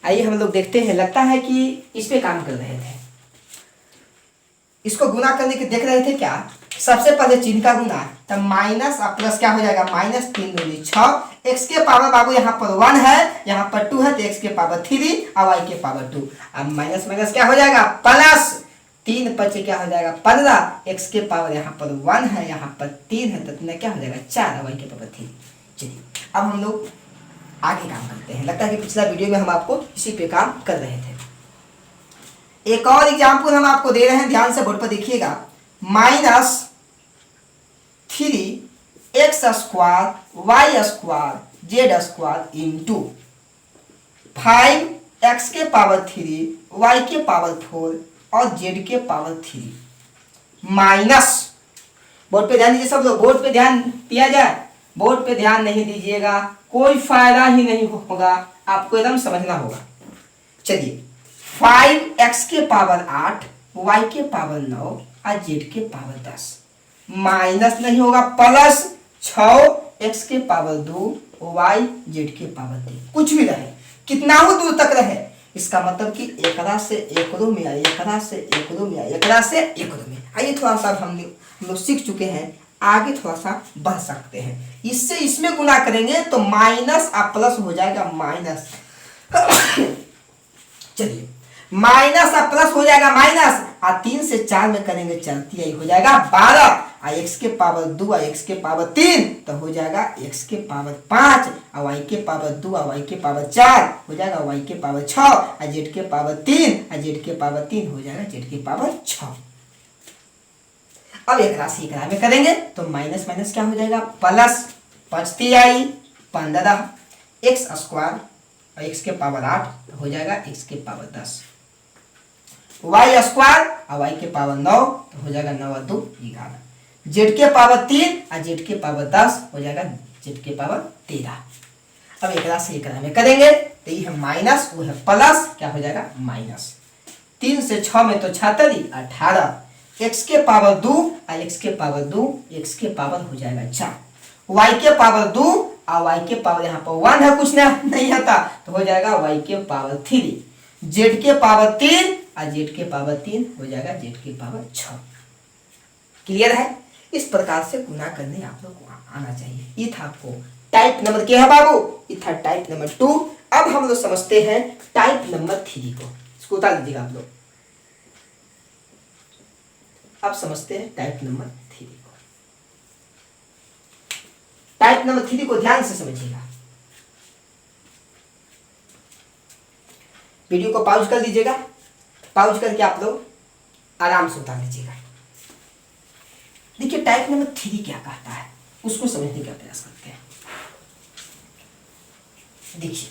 आइए हम लोग देखते हैं। लगता है कि इस पे काम कर रहे थे, इसको गुना करने के देख रहे थे क्या। सबसे पहले चिन्ह का गुना, तब माइनस और प्लस क्या हो जाएगा, माइनस 3 दूनी 6, एक्स के पावर बाबू यहाँ पर 1 है, यहाँ पर 2 है, तो एक्स के पावर 3 और वाई के पावर 2। अब माइनस माइनस क्या हो जाएगा, प्लस 3 बचे क्या हो जाएगा 15, एक्स के पावर यहाँ पर 1 है, यहाँ पर 3 है, तो क्या हो जाएगा 4 और वाई के पावर 3। चलिए अब हम लोग आगे काम करते हैं। लगता है कि पिछला वीडियो में हम आपको इसी पे काम कर रहे थे। एक और एग्जाम्पल हम आपको दे रहे हैं, ध्यान से बोर्ड पर देखिएगा। -3x² y² z² into 5x के पावर 3 y के पावर 4 और z के पावर 3 माइनस, बोर्ड पे ध्यान दीजिए सब लोग, बोर्ड पे ध्यान दिया जाए। बोर्ड पे ध्यान नहीं दीजिएगा कोई फायदा ही नहीं होगा, आपको एकदम समझना होगा। चलिए 5x के पावर 8 y के पावर 9 और z के पावर 10 माइनस नहीं होगा, प्लस 6x के पावर 2 y z के पावर 3, कुछ भी रहे, कितना हो दूर तक रहे, इसका मतलब कि एकरा से एकरो में, एकरा से एकरो में, एकरा से एकरो में। आइए थोड़ा सा हम लोग सीख चुके हैं, आगे थोड़ा सा बढ़ सकते हैं। इससे इसमें गुना करेंगे तो माइनस और प्लस हो जाएगा माइनस। चलिए माइनस और प्लस हो जाएगा माइनस, और 3 से 4 में करेंगे चलती आई हो जाएगा 12, और x के पावर 2 और x के पावर 3 तो हो जाएगा x के पावर 5 और y के पावर 2 और y के पावर 4 हो जाएगा y के पावर 6 और z के पावर 3 और z के पावर 3 हो जाएगा z के पावर 6। अब एक राशि एक में करेंगे तो माइनस माइनस क्या हो जाएगा, प्लस 5 आई 15 x² और x के पावर 8 हो जाएगा x के पावर 10, y² और y के पावर 9 तो हो जाएगा 9 और 2 11, z के पावर 3 और z के पावर 10 हो जाएगा z के पावर 13। अब एक राशि एक में करेंगे तो ये है माइनस, वो है प्लस, क्या हो जाएगा माइनस। 3 से 6 में तो 36 18, x के पावर 2 और x के पावर 2, x के पावर हो जाएगा 4, y के पावर 2 और y के पावर यहाँ पर 1 है, कुछ नहीं आता तो हो जाएगा y के पावर 3, z के पावर 3 और z के पावर 3 हो जाएगा z के पावर 6। क्लियर है। इस प्रकार से गुना करने आप लोग को आना चाहिए। ये था आपको टाइप नंबर क्या है बाबू, ये था टाइप नंबर 2। अब हम लोग समझते हैं टाइप नंबर 3 को, इसको उतार लीजिएगा आप लोग। अब समझते हैं टाइप नंबर 3 को। टाइप नंबर 3 को ध्यान से समझिएगा, वीडियो को पॉज कर लीजिएगा, पॉज करके आप लोग आराम से उतार लीजिएगा। देखिए टाइप नंबर 3 क्या कहता है, उसको समझने का प्रयास करते हैं। देखिए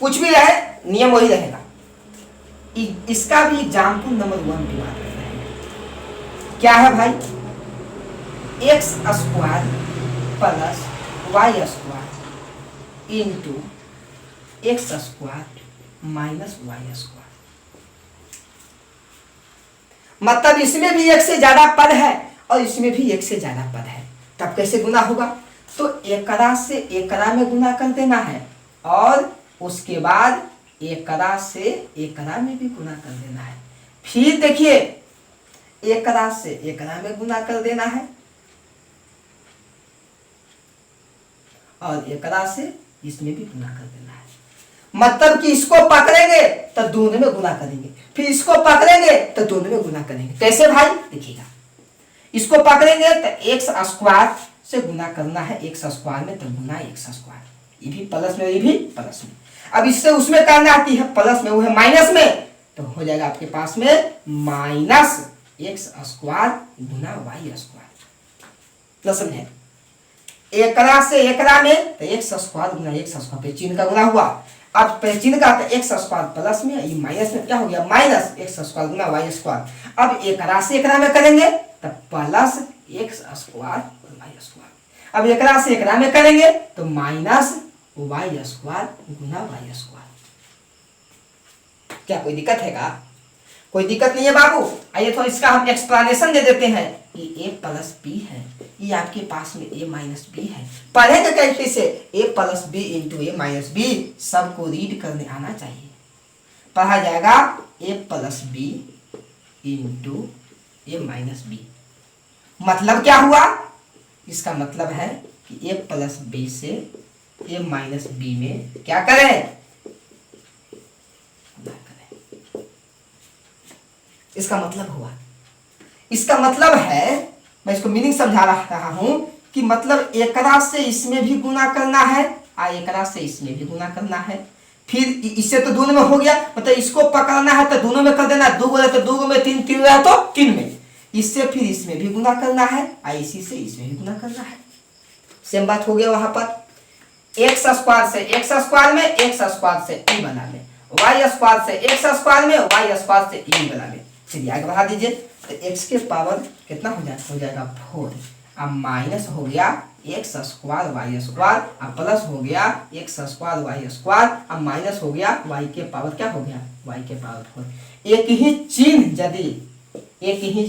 कुछ भी रहे नियम वही रहेगा, इसका भी एग्जाम्पल नंबर 1 पे बात करते हैं। क्या है भाई, x² plus y² into x² minus y²। मतलब इसमें भी एक से ज्यादा पद है और इसमें भी एक से ज्यादा पद है, तब कैसे गुना होगा, तो एकरा से एकरा में गुना कर देना है और उसके बाद एकरा से एकरा में भी गुना कर देना है। फिर देखिए एकरा से एकरा में गुना कर देना है और एकरा से इसमें भी गुना कर देना है। मतलब कि इसको पकड़ेंगे तो दोनों में गुना करेंगे, फिर इसको पकड़ेंगे तो दोनों में गुना करेंगे। कैसे भाई, देखिएगा, इसको पकड़ेंगे तो x² से गुना करना है, x² में तो गुना x², ये भी प्लस में ये भी प्लस में। अब इससे उसमें करना आती है प्लस में, वो है माइनस में, तो हो जाएगा आपके पास में माइनस x² गुना y²। न समझे, एकरा से एकरा में तो x² गुना x² पे चिन्ह का गुना हुआ। अब चिन्ह का x² प्लस में, ये माइनस में क्या हो गया माइनस x² गुना y²। अब एकरा से एकरा में करेंगे तब प्लस x² y²। अब एकरा से एकरा में करेंगे तो माइनस y² गुना y²। क्या कोई दिक्कत है का? कोई दिक्कत नहीं है बाबू। आइए थोड़ा इसका हम एक्सप्लेनेशन दे देते हैं ये ए प्लस बी है, ये आपके पास में ए माइनस बी है। पढ़ेंगे कैसे से ए प्लस बी इंटू ए माइनस बी, सबको रीड करने आना चाहिए। पढ़ा जाएगा ए प्लस बी इंटू ए माइनस बी। मतलब क्या हुआ, इसका मतलब है कि ए प्लस बी से ए माइनस बी में क्या करें, इसका मतलब हुआ। इसका मतलब है, मैं इसको मीनिंग समझा रहा हूं कि मतलब एकरा से इसमें भी गुना करना है और एकरा से इसमें भी गुना करना है। फिर इससे तो दोनों में हो गया, मतलब इसको पकड़ना है तो दोनों में कर देना, दो बोले तो दो में, तीन तीन रहा तो तीन में। इससे फिर इसमें भी गुना करना है और इसी से इसमें भी गुना करना है। सेम बात हो गया। वहां पर एक्स स्क्वायर से एक्स स्क्वायर में, एक्स स्क्वायर से ई बना ले, वाई स्क्वायर से एक्स स्क्वायर में, वाई स्क्वायर से ई बना ले। चलिए आगे बढ़ा दीजिए। तो एक्स के पावर कितना हो जाएगा 4, अब माइनस हो गया एक्स स्क्वायर वाई स्क्वायर, अब प्लस हो गया एक्स स्क्वायर वाई स्क्वायर, अब माइनस हो गया वाई के पावर क्या हो गया, वाई के पावर 4। एक ही चिन्ह यदि एक ही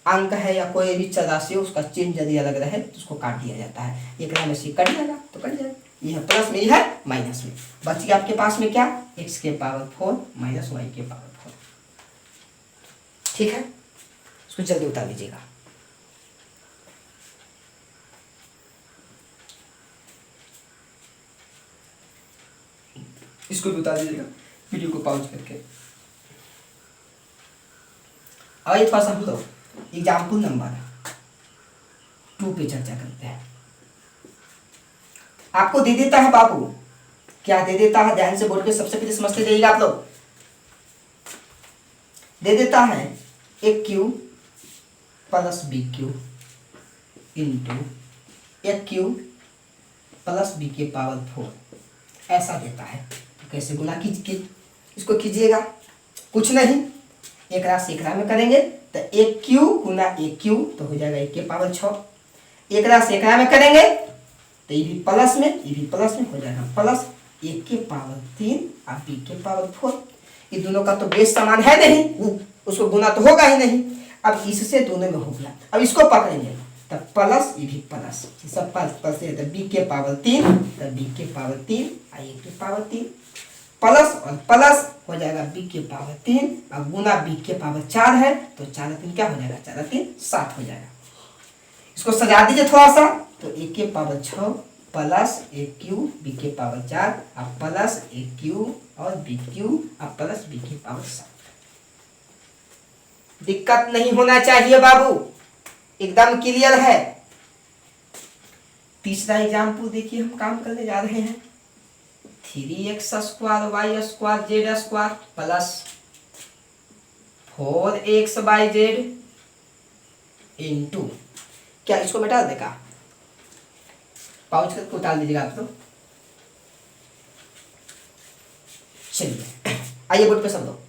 अंक है या कोई भी चर राशि हो, उसका चिन्ह यदि अलग रहे तो उसको काट दिया जाता है। एक में से कट जाएगा तो कट जाएगा, यह प्लस में, यह है माइनस में। बच गया आपके पास में क्या, एक्स के पावर 4 माइनस वाई के पावर 4। ठीक है, इसको जल्दी उतार लीजिएगा। इसको भी उतार दीजिएगा वीडियो को पॉज करके। अब ये थोड़ा सा हम लोग एग्जाम्पल नंबर 2 पे चर्चा करते हैं। आपको दे देता है बाबू, क्या दे देता है, ध्यान से बोर्ड पे सबसे पहले समझते जाइएगा आप लोग। दे देता है A Q plus B Q into A Q plus B के पावर 4, ऐसा देता है। तो कैसे गुना कीजिए, इसको कीजिएगा, कुछ नहीं, एक राशि एक में करेंगे तो एक क्यू गुना एक क्यू तो हो जाएगा एक के पावर 6। एक राशि एक में करेंगे तो ये भी प्लस में, ये भी प्लस में हो जाएगा प्लस एक के पावर 3 और बी के पावर 4। ये दोनों का तो बेस समान है नहीं, उसको गुना तो होगा ही नहीं। अब इससे दोनों में हो गया, अब इसको पकड़ेंगे तो प्लस, ये भी प्लस, सब प्लस है तो बी के पावर 3 तो बी के पावर 3 और ए के पावर 3, प्लस और प्लस हो जाएगा बी के पावर 3 और गुना बी के पावर 4 है तो 4 3 क्या हो जाएगा, 4 3 7 हो जाएगा। इसको सजा दीजिए थोड़ा सा, तो ए के पावर 6 प्लस ए क्यू बी के पावर 4 और प्लस ए क्यू और बी क्यू और प्लस बी के पावर 7। दिक्कत नहीं होना चाहिए बाबू, एकदम क्लियर है। तीसरा एग्जाम्पल देखिए, हम काम करने जा रहे हैं। 3x square Y square Z square plus 4x Y Z into, क्या इसको मिटा देगा, पाउच करके उतार दीजिएगा आप लोग। चलिए आइए बोर्ड पे सब लोग।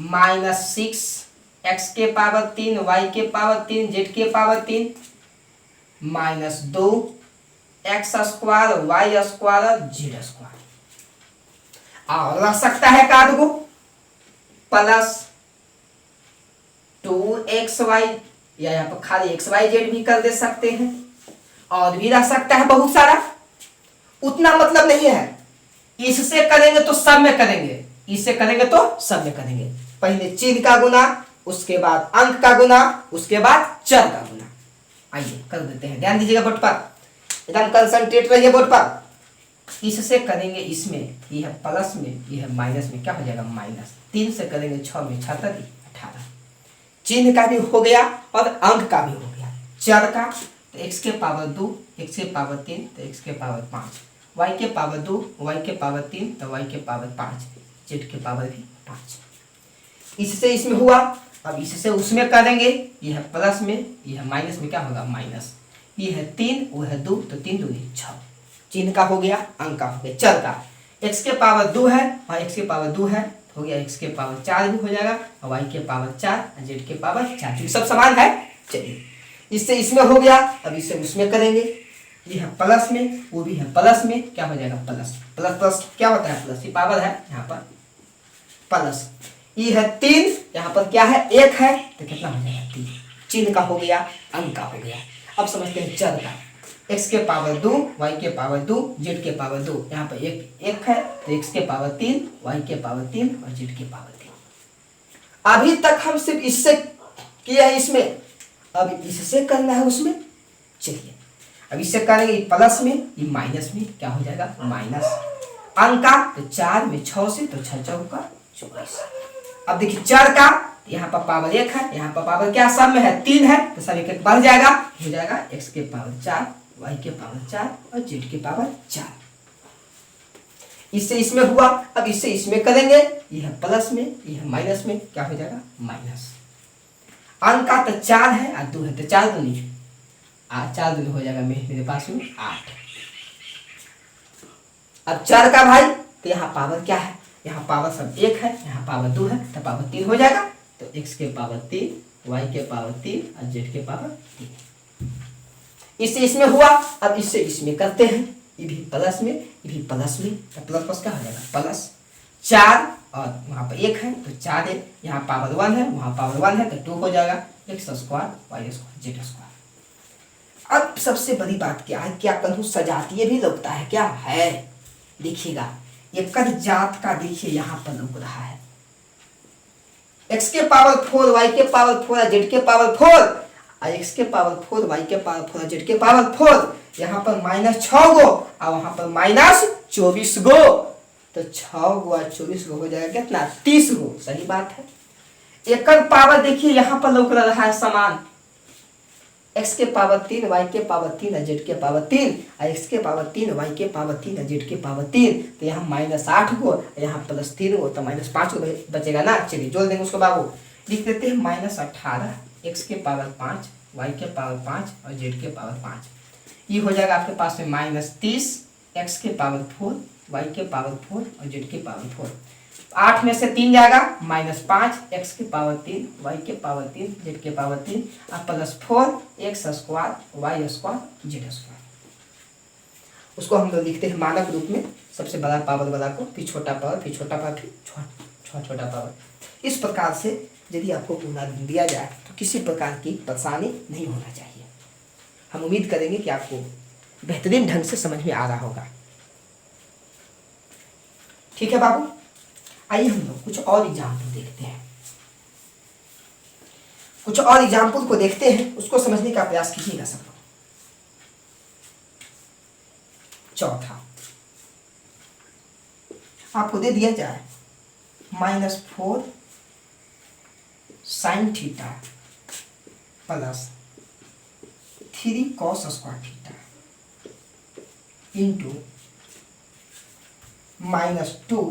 -6 x के पावर 3 y के पावर 3 z के power 3 -2 x square Y square Z square, और रह सकता है काद को प्लस 2xy, या यहाँ पर खाली xyz भी कर दे सकते हैं, और भी रह सकता है बहुत सारा, उतना मतलब नहीं है। इससे करेंगे तो सब में करेंगे, इससे करेंगे तो सब में करेंगे। पहले चिन्ह का गुना, उसके बाद अंक का गुना, उसके बाद चर का गुना। आइए कर देते हैं, ध्यान दीजिएगा बोर्ड पर, एकदम कंसंट्रेट रहिए बोर्ड पर। इससे करेंगे इसमें, यह है प्लस में, यह है माइनस में, क्या हो जाएगा माइनस। 3 से करेंगे 6 में 6 3 18। चिन्ह का भी हो गया और अंक का भी हो गया। चर का तो x के पावर 2, x के पावर 3 तो x के पावर 5, y के पावर 2, y के पावर 3 तो y के पावर 5, z के पावर भी 5। इससे इसमें हुआ, अब इससे उसमें करेंगे, यह है प्लस में, यह है माइनस में, क्या होगा माइनस। ये है 3, वो है 2 तो 3 2 6। चिन्ह का हो गया, अंक का हो गया। चर का x के पावर 2 है और x के पावर 2 है, हो गया x के पावर 4 भी हो जाएगा, और y के पावर 4 और z के पावर 4, सब समान है। चलिए इससे इसमें हो गया, अब इससे उसमें करेंगे, ये है प्लस में, वो भी है प्लस में, क्या हो जाएगा प्लस। प्लस प्लस क्या होता है, प्लस की पावर है यहाँ पर प्लस। ई है 3, यहाँ पर क्या है 1 है, तो कितना हो जाएगा 3। चिन्ह का हो गया, अंक का हो गया। अब समझते हैं चर का। x के पावर 2, y के पावर 2, z के पावर 2, यहाँ पर एक है तो x के पावर 3, y के पावर 3 और z के पावर 3। अभी तक हम सिर्फ इससे किया है इसमें, अब इससे करना है उसमें। चलिए अब इससे करेंगे, प्लस में ये माइनस में क्या हो जाएगा माइनस। अंक का तो 4 में 6 से, तो 6 चौका 24। अब देखिए चर का, यहाँ पर पावर 1 है, यहाँ पर पावर क्या सब में है 3 है, तो सब एक बढ़ जाएगा, हो जाएगा x के पावर 4, y के पावर 4 और z के पावर 4। इससे इसमें हुआ, अब इससे इसमें करेंगे, यह प्लस में यह माइनस में क्या हो जाएगा माइनस। अंक का तो 4 है और 2 है, तो 4 दूनी 4 दूनी हो जाएगा मेरे पास में 8। अब चर का भाई, तो यहाँ पावर क्या है, यहाँ पावर सब 1 है, यहाँ पावर 2 है, तो पावर 3 हो जाएगा, तो x के पावर 3, y के पावर 3 और z के पावर 3। इससे इसमें हुआ, अब इससे इसमें करते हैं, ये भी प्लस में ये भी प्लस में, तो प्लस प्लस क्या हो जाएगा प्लस 4 और वहाँ पर 1 है तो 4 है, यहाँ पावर 1 है वहाँ पावर 1 है, तो 2 हो जाएगा x square y square z square. अब सबसे बड़ी बात क्या है, क्या करूँ सजातीय भी लगता है, क्या है देखिएगा, एक जात का देखिए यहाँ पर लग रहा है, x के पावर 4, y के पावर 4 और z के पावर 4, और x के पावर 4, y के पावर 4 और z के पावर 4, यहाँ पर -6 गो और वहाँ पर -24 गो, तो 6 गो और 24 गो हो जाएगा कितना 30 गो। सही बात है। एक पावर देखिए यहाँ पर लग रहा है समान, x के पावर 3, y के पावर 3 और z के पावर 3, और x के पावर 3, y के पावर 3 और z के पावर 3, तो यहाँ -8 गो, यहाँ +3 गो, तो -5 गो बचेगा ना। चलिए जोड़ देंगे उसको बाबू, लिख देते हैं -18, x के पावर 5, y के पावर 5 और z के पावर 5, ये हो जाएगा आपके पास में -30, x के पावर 4, y के पावर 4 और z के पावर 4। 8 में से 3 जाएगा -5, x के पावर 3, y के पावर 3, z के पावर 3 और +4 x square y square z square. उसको हम लोग लिखते हैं मानक रूप में, सबसे बड़ा पावर वाला को, फिर छोटा पावर, फिर छोटा पावर, फिर छोटा पावर। इस प्रकार से यदि आपको पूरा दिया जाए तो किसी प्रकार की परेशानी नहीं होना चाहिए। हम उम्मीद करेंगे कि आपको बेहतरीन ढंग से समझ में आ रहा होगा। ठीक है बाबू, आइए हम लोग कुछ और एग्जाम्पल देखते हैं, कुछ और एग्जाम्पल को देखते हैं, उसको समझने का प्रयास कीजिएगा सब लोग। चौथा आपको दे दिया जाए -4 sin theta +3 cos square theta into -2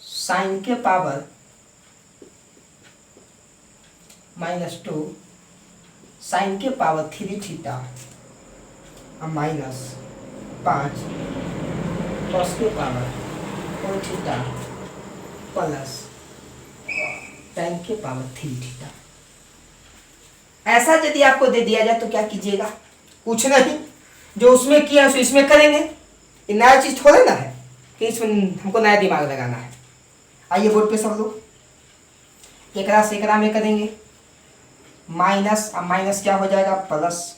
sine के पावर -2 साइन के पावर 3 थीटा और -5 cos के पावर 4 थीटा प्लस tan के पावर 3 थीटा। ऐसा यदि आपको दे दिया जाए तो क्या कीजिएगा, कुछ नहीं, जो उसमें किया उसे इसमें करेंगे। ये नया चीज थोड़े ना है कि इसमें हमको नया दिमाग लगाना है। आइए बोर्ड पे सब लोग, एकरा से एकरा में करेंगे, माइनस, अब माइनस क्या हो जाएगा प्लस,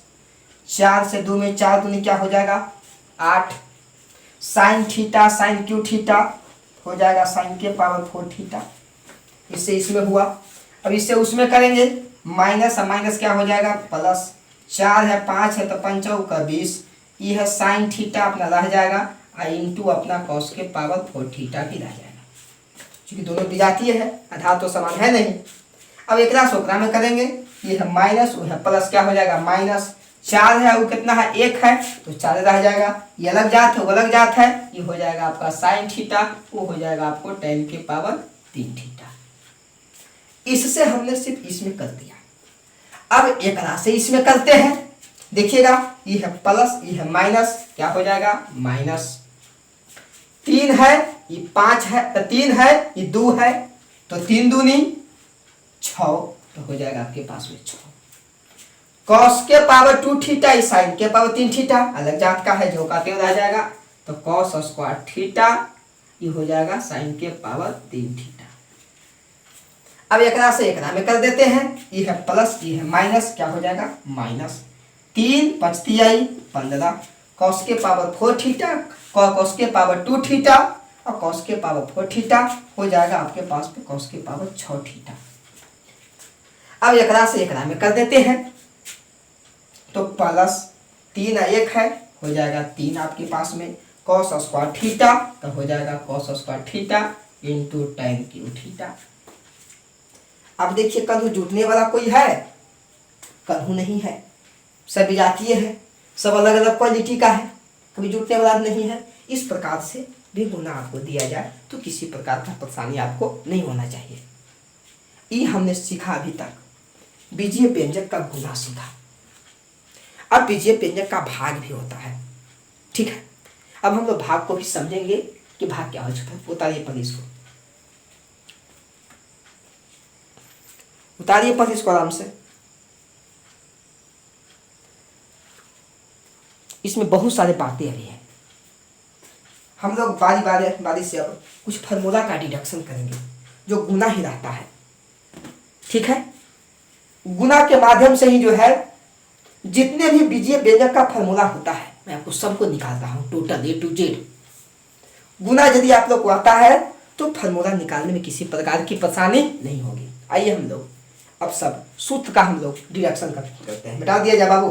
4 से 2 में 4 दूनी क्या हो जाएगा 8, sine theta sine Q theta हो जाएगा साइन के पावर 4 थीटा। इससे इसमें हुआ, अब इससे उसमें करेंगे, माइनस, अब माइनस क्या हो जाएगा प्लस, 4 है 5 है तो 5 का 20, ये है साइन थीटा अपना रह जाएगा और इंटू अपना कॉस के पावर 4 थीटा भी रह जाएगा, क्योंकि दोनों विजातीय है, आधार तो समान है नहीं। अब एक सोकरा में करेंगे, ये है माइनस वो है प्लस, क्या हो जाएगा माइनस, 4 है वो कितना है 1 है तो 4 रह जाएगा, ये अलग जात है वो अलग जात है, ये हो जाएगा आपका साइन थीटा, वो हो जाएगा आपको tan के पावर 3 थीटा। इससे हमने सिर्फ इसमें कर दिया। अब एक से इसमें करते हैं, देखिएगा ये है प्लस ये है माइनस, क्या हो जाएगा माइनस, 3 है ये 5 है, 3 है ये 2 है तो 3 दूनी 6, तो हो जाएगा आपके पास में 6। कॉस के पावर 2 थीटा, साइन के पावर 3 थीटा, अलग जात का है जो का त्यों रह जाएगा, तो कॉस स्क्वायर थीटा ये हो जाएगा साइन के पावर 3 थीटा। अब एकरा से एकरा में कर देते हैं, ये है प्लस ये है माइनस, क्या हो जाएगा माइनस 3 पचती आई 15 कॉस के पावर 4 थीटा कॉस के पावर 2 थीटा और कॉस के पावर 4 थीटा हो जाएगा आपके पास पे कॉस के पावर 6 थीटा। अब एकरा से एकरा में कर देते हैं तो प्लस 3 1 है हो जाएगा 3 आपके पास में कॉस स्क्वायर थीटा तो हो जाएगा cos square theta into tan Q theta. अब देखिए कद्दू जुटने वाला कोई है? कद्दू नहीं है, सब विजातीय है, सब अलग अलग क्वालिटी का है, कभी जुटने वाला नहीं है। इस प्रकार से भी गुना आपको दिया जाए तो किसी प्रकार का परेशानी आपको नहीं होना चाहिए। ये हमने सीखा अभी तक बीजीय व्यंजक का गुना सीखा। अब बीजीय व्यंजक का भाग भी होता है, ठीक है। अब हम लोग भाग को भी समझेंगे कि भाग क्या हो चुका है। उतारिए पर इसको, उतारिए पर इसको आराम से। इसमें बहुत सारे बातें अभी हैं, हम लोग बारी बारी से अब कुछ फार्मूला का डिडक्शन करेंगे जो गुना ही रहता है, ठीक है। गुना के माध्यम से ही जो है जितने भी बीजीय व्यंजक का फार्मूला होता है मैं आपको सबको निकालता हूँ टोटल A to Z। गुना यदि आप लोग को आता है तो फार्मूला निकालने में किसी प्रकार की परेशानी नहीं होगी। आइए हम लोग अब सब सूत्र का हम लोग डिडक्शन करते हैं। मिटा दिया जाए बाबू।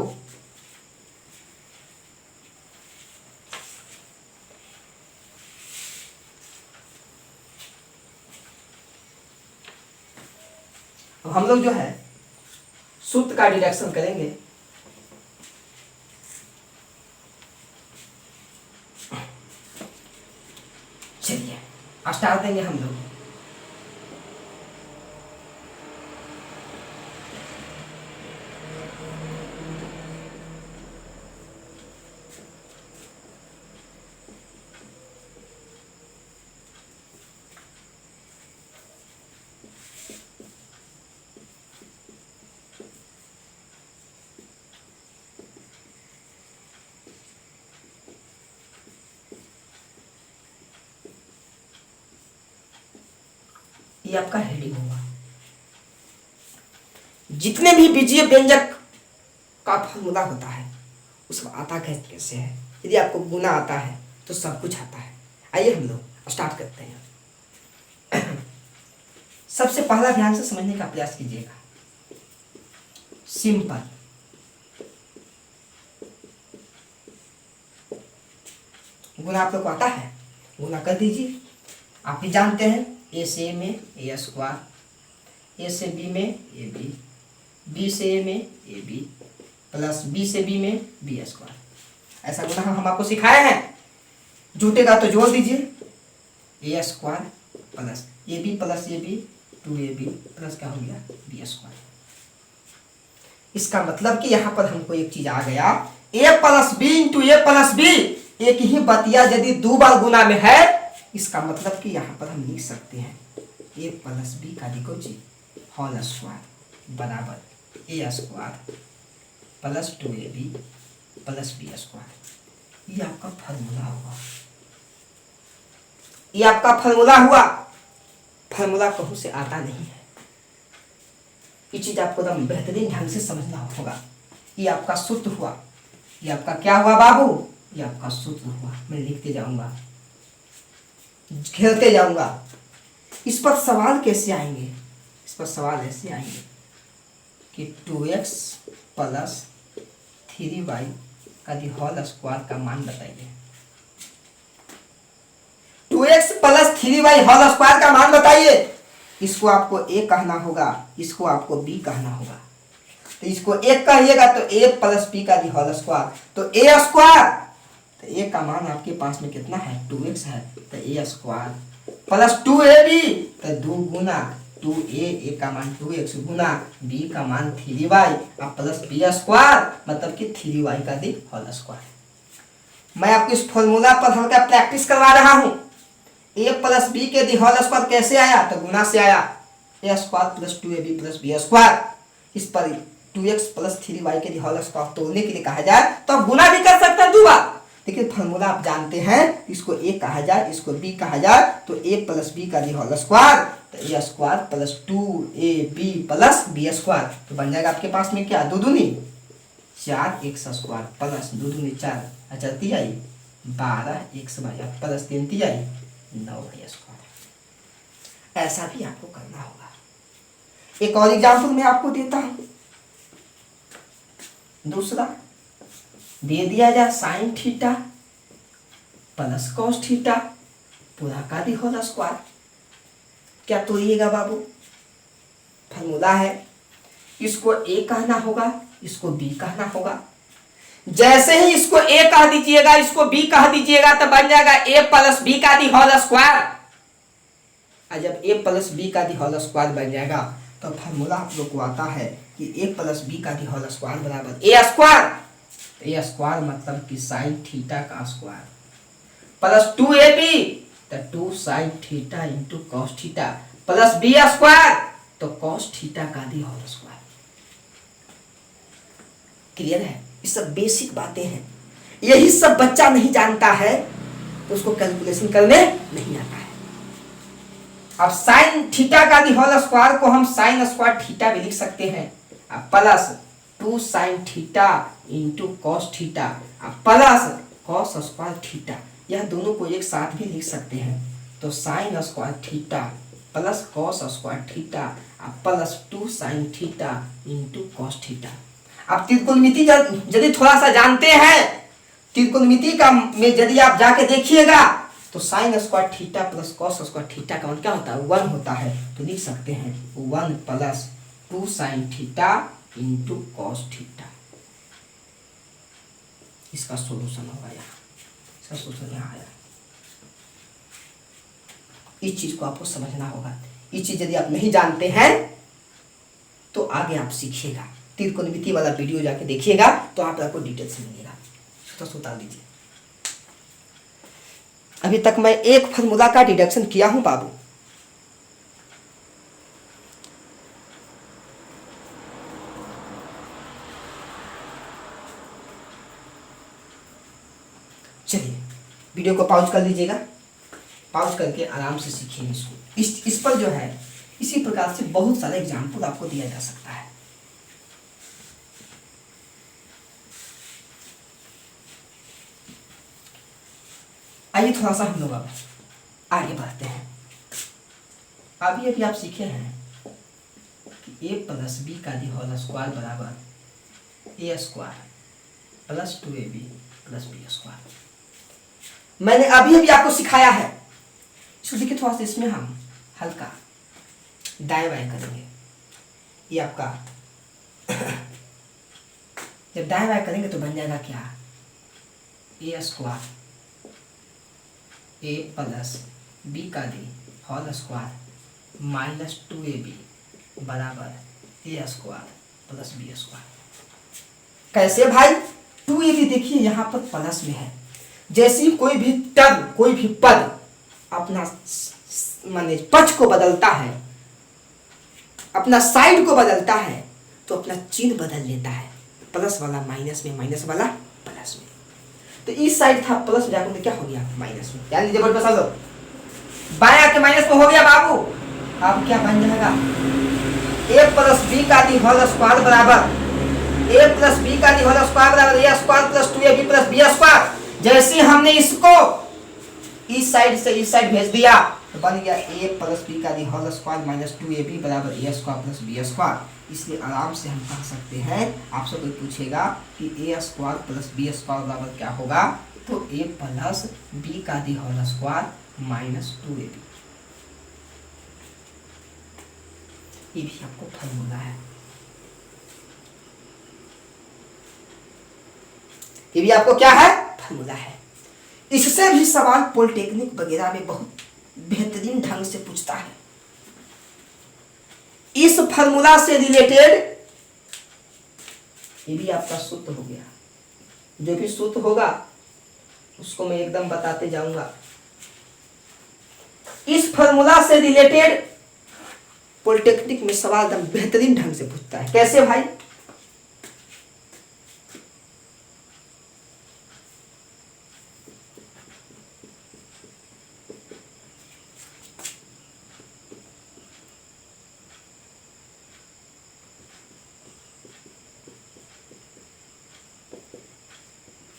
अब हम लोग जो है सूत्र का डिडक्शन करेंगे। चलिए स्टार्ट देंगे हम लोग। ये आपका हेडिंग होगा। जितने भी बीजीय व्यंजक का फॉर्मूला होता है उसमें आता कैसे है। यदि आपको गुना आता है तो सब कुछ आता है। आइए हम लोग स्टार्ट करते हैं। सबसे पहला ध्यान से समझने का प्रयास कीजिएगा। सिंपल गुना आप लोग को आता है, गुना कर दीजिए। आप भी जानते हैं ए से ए में ए स्क्वायर, ए से बी में ए बी, बी से ए में ए बी प्लस बी से बी में बी स्क्वायर। ऐसा गुना हम आपको सिखाए हैं। जुटेगा तो जोड़ दीजिए A square plus A B 2ab plus क्या हो गया बी स्क्वायर। इसका मतलब कि यहाँ पर हमको एक चीज आ गया a plus b into a plus b. एक ही बतिया यदि 2 बार गुना में है इसका मतलब कि यहाँ पर हम लिख सकते हैं a प्लस बी का देखो जी होल स्क्वायर बराबर ए square plus 2ab plus B square. ये आपका फॉर्मूला हुआ, ये आपका फॉर्मूला हुआ। फॉर्मूला कहूं से आता नहीं है, ये चीज आपको एकदम बेहतरीन ढंग से समझना होगा। ये आपका सूत्र हुआ, ये आपका क्या हुआ बाबू, ये आपका सूत्र हुआ। मैं लिखते जाऊंगा, खेलते जाऊंगा। इस पर सवाल कैसे आएंगे, इस पर सवाल ऐसे आएंगे कि 2x प्लस 3y का होल स्क्वायर का मान बताइए। 2x plus 3y whole square का मान बताइए। इसको आपको a कहना होगा, इसको आपको b कहना होगा। तो इसको a कहिएगा तो a प्लस b का होल स्क्वायर तो a स्क्वायर। तो a का मान आपके पास में कितना है 2x है तो a स्क्वायर प्लस 2ab तो 2 गुना 2a का मान 2x गुना b का मान 3y और प्लस b स्क्वायर मतलब कि 3y का होल स्क्वायर। मैं आपको इस फॉर्मूला पर हल्का प्रैक्टिस करवा रहा हूं। a प्लस बी के होल स्क्वायर कैसे आया तो गुना से आया a square plus 2ab plus b square. इस पर 2x प्लस 3y के होल स्क्वायर तोड़ने के लिए कहा जाए तो आप गुना भी कर सकते हैं 2 बार। देखिए फार्मूला आप जानते हैं, इसको ए कहा जाए, इसको बी कहा जाए, तो ए प्लस बी का होल स्क्वायर, तो A square plus 2ab plus B square, तो बन जाएगा आपके पास में क्या, 2 दूनी 4 एक्स स्क्वायर प्लस 2 दूनी 4 चलती आई 12 एक्स वाई प्लस 3 आई 9 वाई स्क्वायर। ऐसा भी आपको करना होगा। एक और एग्जाम्पल मैं आपको देता हूं, दूसरा दे दिया जाए sine theta plus cos theta पूरा का दी होल स्क्वायर। क्या तोड़िएगा बाबू, फार्मूला है, इसको ए कहना होगा, इसको बी कहना होगा। जैसे ही इसको ए कह दीजिएगा, इसको बी कह दीजिएगा, तो बन जाएगा ए प्लस बी का दी होल स्क्वायर। और जब ए प्लस बी का दी होल स्क्वायर बन जाएगा, तो फार्मूला आप लोग को आता है कि ए प्लस बी का दी होल स्क्वायर बराबर ए स्क्वायर। ए स्क्वायर मतलब कि साइन थीटा का स्क्वायर प्लस 2ab, तो 2 sine theta into cos theta plus B square, तो कॉस थीटा का दी होल स्क्वायर। क्लियर है? ये सब बेसिक बातें हैं, यही सब बच्चा नहीं जानता है तो उसको कैलकुलेशन करने नहीं आता है। अब साइन थीटा का दी होल स्क्वायर को हम साइन स्क्वायर थीटा भी लिख सकते हैं, plus 2 sine theta into cos theta plus cos square theta, यह दोनों को एक साथ भी लिख सकते हैं। तो sine square theta plus cos square theta plus 2 sine theta into cos theta. आप त्रिकोणमिति यदि थोड़ा सा जानते हैं, त्रिकोणमिति का में यदि आप जाके देखिएगा, तो sine square theta plus cos square theta का मान क्या होता है, 1 होता है। तो लिख सकते हैं 1 plus 2 sine theta into cos theta. इसका सोल्यूशन होगा यहाँ, इसका सोल्यूशन यहाँ आया। इस चीज को आपको समझना होगा। ये चीज यदि आप नहीं जानते हैं तो आगे आप सीखिएगा, त्रिकोणमिति वाला वीडियो जाके देखिएगा तो आपको डिटेल से मिलेगा। तो उतार दीजिए। अभी तक मैं एक फार्मूला का डिडक्शन किया हूं बाबू। चलिए वीडियो को पॉज कर लीजिएगा, पॉज करके आराम से सीखिए इसको। इस पर जो है इसी प्रकार से बहुत सारे एग्जाम्पल आपको दिया जा सकता है। आइए थोड़ा सा हम लोग अब आगे बढ़ते हैं। अभी आप सीखे हैं कि ए प्लस बी का दी होल स्क्वायर बराबर ए square plus 2ab plus B square. मैंने अभी आपको सिखाया है। इसको देखिए थोड़ा सा, इसमें हम हल्का दाएं बाएं करेंगे। ये आपका जब दाएं बाएं करेंगे तो बन जाएगा क्या, a square a plus B का the whole square minus 2ab बराबर ए स्क्वायर प्लस बी स्क्वायर। कैसे भाई, 2ab देखिए यहाँ पर प्लस में है। जैसे ही कोई भी टर्म, कोई भी पद अपना माने पक्ष को बदलता है, अपना साइड को बदलता है, तो अपना चिन्ह बदल लेता है। प्लस वाला माइनस में, माइनस वाला प्लस में। तो इस साइड था प्लस, जाकर क्या हो गया माइनस में। ध्यान दीजिए बच्चों सब लोग, बाएं आके माइनस में हो गया बाबू। अब क्या बन जाएगा, ए प्लस बी का दी होल स्क्वायर बराबर ए प्लस बी का दी होल स्क्वायर बराबर ए square plus 2ab plus B square. जैसे हमने इसको इस साइड से इस साइड भेज दिया तो बन गया ए प्लस बी का the whole square minus 2ab बराबर ए स्क्वायर प्लस बी स्क्वायर। इसलिए आराम से हम कह सकते हैं, आपसे कोई पूछेगा कि ए स्क्वायर प्लस बी स्क्वायर बराबर क्या होगा, तो ए प्लस बी का the whole square minus 2ab। ये भी आपको फॉर्मूला है, ये भी आपको क्या है, फॉर्मूला है। इससे भी सवाल पॉलिटेक्निक वगैरह में बहुत बेहतरीन ढंग से पूछता है। इस फॉर्मूला से रिलेटेड ये भी आपका सूत्र हो गया। जो भी सूत्र होगा उसको मैं एकदम बताते जाऊंगा। इस फॉर्मूला से रिलेटेड पॉलिटेक्निक में सवाल एकदम बेहतरीन ढंग से पूछता है। कैसे भाई,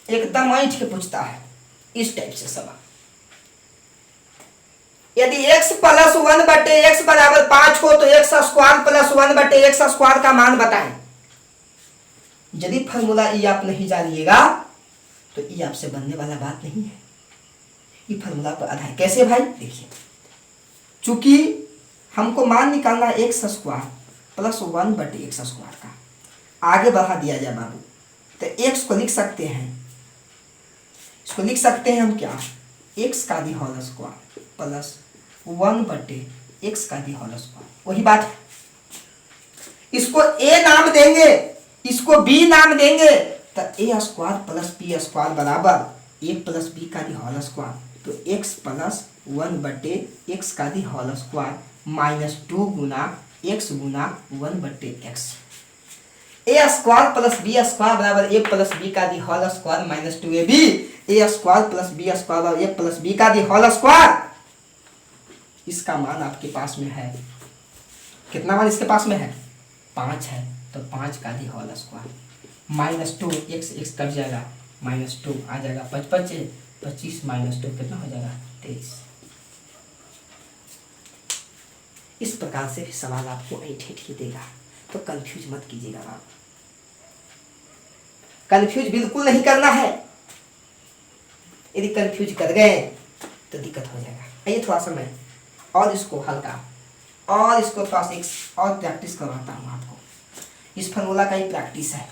एकदम ऐंठ के पूछता है इस टाइप से सवाल। यदि x प्लस 1/x बराबर 5 हो तो x square plus 1/x square का मान बताएं। यदि फॉर्मूला ई आप नहीं जानिएगा तो ई आपसे बनने वाला बात नहीं है। ये फॉर्मूला पर आधा है। कैसे भाई? देखिए, चूंकि हमको मान निकालना x square plus 1/x square का, आगे बढ़ा दिया जाए बाबू, तो x को लिख सकते हैं, इसको लिख सकते हैं हम क्या, x का the whole square plus 1/x का दी होल स्क्वायर। वही बात है। इसको a नाम देंगे, इसको b नाम देंगे, तो a square plus b square बराबर a प्लस b का दी होल स्क्वायर। तो x प्लस 1/x का दी होल स्क्वायर माइनस 2 गुना x गुना 1/x। a square plus b square बराबर a प्लस b का the whole square minus 2ab। a square plus b square बराबर a plus b का the whole square. इसका मान आपके पास में है, कितना मान इसके पास में है? 5 है, तो 5 का the whole square minus 2, x cut जाएगा, माइनस 2 आ जाएगा, 25 माइनस 2 कितना हो जाएगा? 23। इस प्रकार से सवाल आपको ऐंठ ही देगा, तो कंफ्यूज मत कीजिएगा आप, कंफ्यूज बिल्कुल नहीं करना है। यदि कंफ्यूज कर गए तो दिक्कत हो जाएगा। आइए थोड़ा सा मैं और इसको हल्का और इसको थोड़ा सा और प्रैक्टिस करवाता हूँ आपको। इस फॉर्मूला का ही प्रैक्टिस है।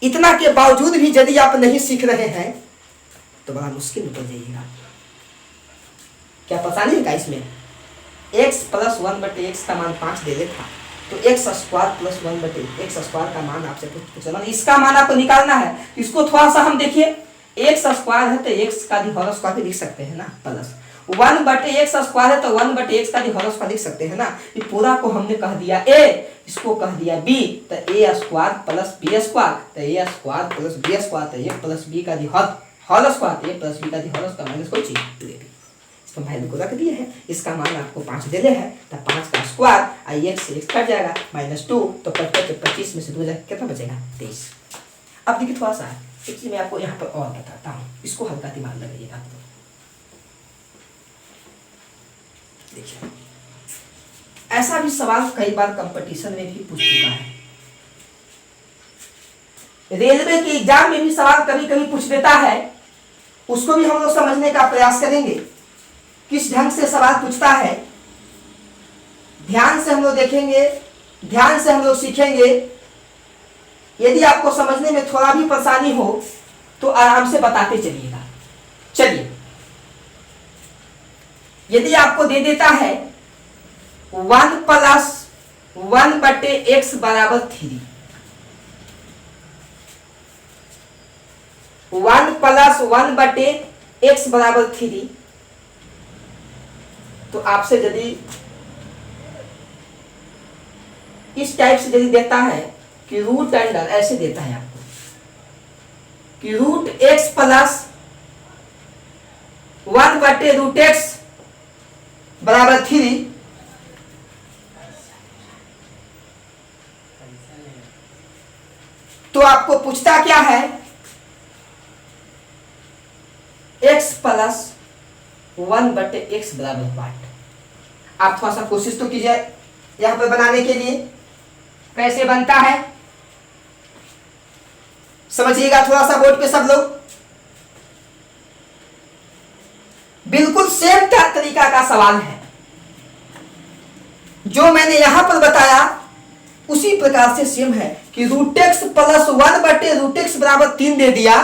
इतना के बावजूद भी यदि आप नहीं सीख रहे हैं तो बड़ा मुश्किल में पड़ जाइएगा। क्या पता नहीं का इसमें x प्लस 1/x का मान 5 दे देता, तो x square plus 1/x square का मान आपसे पूछना, इसका मान आपको निकालना है। इसको थोड़ा सा हम देखिए, x स्क्वायर है तो x का दी होल स्क्वायर भी लिख सकते हैं ना, प्लस 1/x स्क्वायर है तो 1/x का दी होल स्क्वायर लिख सकते हैं ना। ये पूरा को हमने कह दिया a, इसको कह दिया b, तो a square plus b square, तो a square plus b square, तो a प्लस b का दी होल स्क्वायर, तो a प्लस b का दी होल स्क्वायर माइनस कोई चीज, इसको वैल्यू को रख दिए हैं। इसका मान आपको 5 देने हैं, तो 5 का स्क्वायर x से x कट जाएगा, माइनस 2, तो 25 में से 2 जाएगा, कितना बचेगा? 23। अब देखिए थोड़ा सा एक चीज मैं आपको यहाँ पर और बताता हूँ, इसको हल्का दिमाग लगाइएगा आप लोग। देखिए, ऐसा भी सवाल कई बार कंपटीशन में भी पूछ चुका है, रेलवे के एग्जाम में भी सवाल कभी कभी पूछ देता है, उसको भी हम लोग समझने का प्रयास करेंगे किस ढंग से सवाल पूछता है। ध्यान से हम लोग देखेंगे, ध्यान से हम लोग सीखेंगे। यदि आपको समझने में थोड़ा भी परेशानी हो तो आराम से बताते चलिएगा। चलिए, यदि आपको दे देता है 1 प्लस 1/x बराबर 3, 1 प्लस 1/x बराबर 3, तो आपसे यदि इस टाइप से यदि देता है कि रूट अंडर, ऐसे देता है आपको कि रूट x प्लस 1/√x बराबर 3, तो आपको पूछता क्या है? x प्लस 1/x बराबर वाट। आप थोड़ा सा कोशिश तो कीजिए यहां पर बनाने के लिए, कैसे बनता है समझिएगा थोड़ा सा बोर्ड पे सब लोग। बिल्कुल सेम तरीका का सवाल है, जो मैंने यहां पर बताया उसी प्रकार से सेम है कि √x प्लस 1/√x बराबर 3 दे दिया,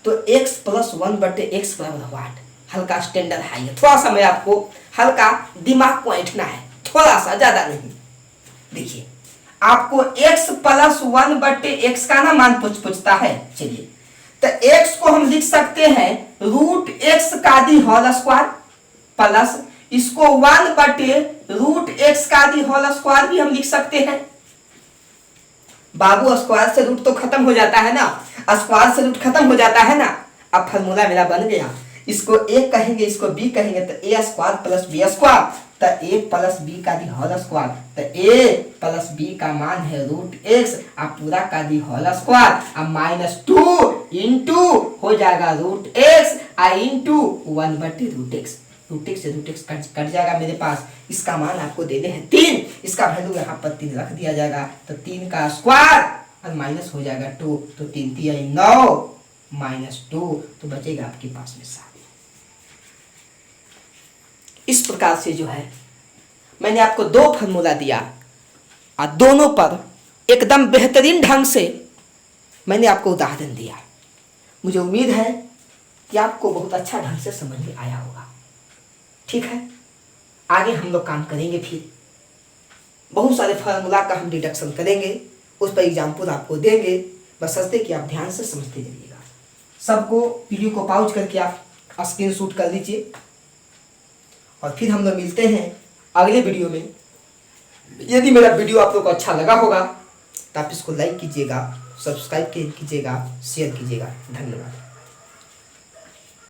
तो x प्लस 1/x बराबर वाट। हल्का स्टैंडर्ड हाई है, थोड़ा सा मैं आपको हल्का दिमाग को ऐंठना है, थोड़ा सा, ज्यादा नहीं। देखिए, आपको x प्लस 1/x का ना मान पूछता है। चलिए, तो x को हम लिख सकते हैं √x का दी होल स्क्वायर प्लस इसको 1/√x का दी होल स्क्वायर भी हम लिख सकते हैं। बाबू, स्क्वायर से रूट तो खत्म हो जाता है ना, स्क्वायर से रूट खत्म हो जाता है ना। अब फॉर्मूला मेरा बन गया, इसको a कहेंगे, इसको b कहेंगे, तो a square plus b square तो a प्लस बी का दी होल स्क्वायर, तो a प्लस बी का मान है √x, आप पूरा का दी होल स्क्वायर, अब -2 इंटू हो जाएगा √x इंटू 1/√x, √x से √x कट जाएगा मेरे पास, इसका मान आपको देने हैं 3, इसका वैल्यू यहाँ पर 3 रख दिया जाएगा, तो 3 का स्क्वायर और माइनस हो जाएगा 2, तो 3 3 9 -2, तो बचेगा आपके पास में 7। इस प्रकार से जो है मैंने आपको 2 फॉर्मूला दिया और दोनों पर एकदम बेहतरीन ढंग से मैंने आपको उदाहरण दिया। मुझे उम्मीद है कि आपको बहुत अच्छा ढंग से समझ में आया होगा। ठीक है, आगे हम लोग काम करेंगे, फिर बहुत सारे फार्मूला का हम डिडक्शन करेंगे, उस पर एग्जाम्पल आपको देंगे, बस सोचते कि आप ध्यान से समझते जाइएगा। सबको वीडियो को पॉज करके आप स्क्रीनशॉट कर लीजिए और फिर हम लोग मिलते हैं अगले वीडियो में। यदि मेरा वीडियो आप लोग को अच्छा लगा होगा तो आप इसको लाइक कीजिएगा, सब्सक्राइब कीजिएगा, शेयर कीजिएगा। धन्यवाद।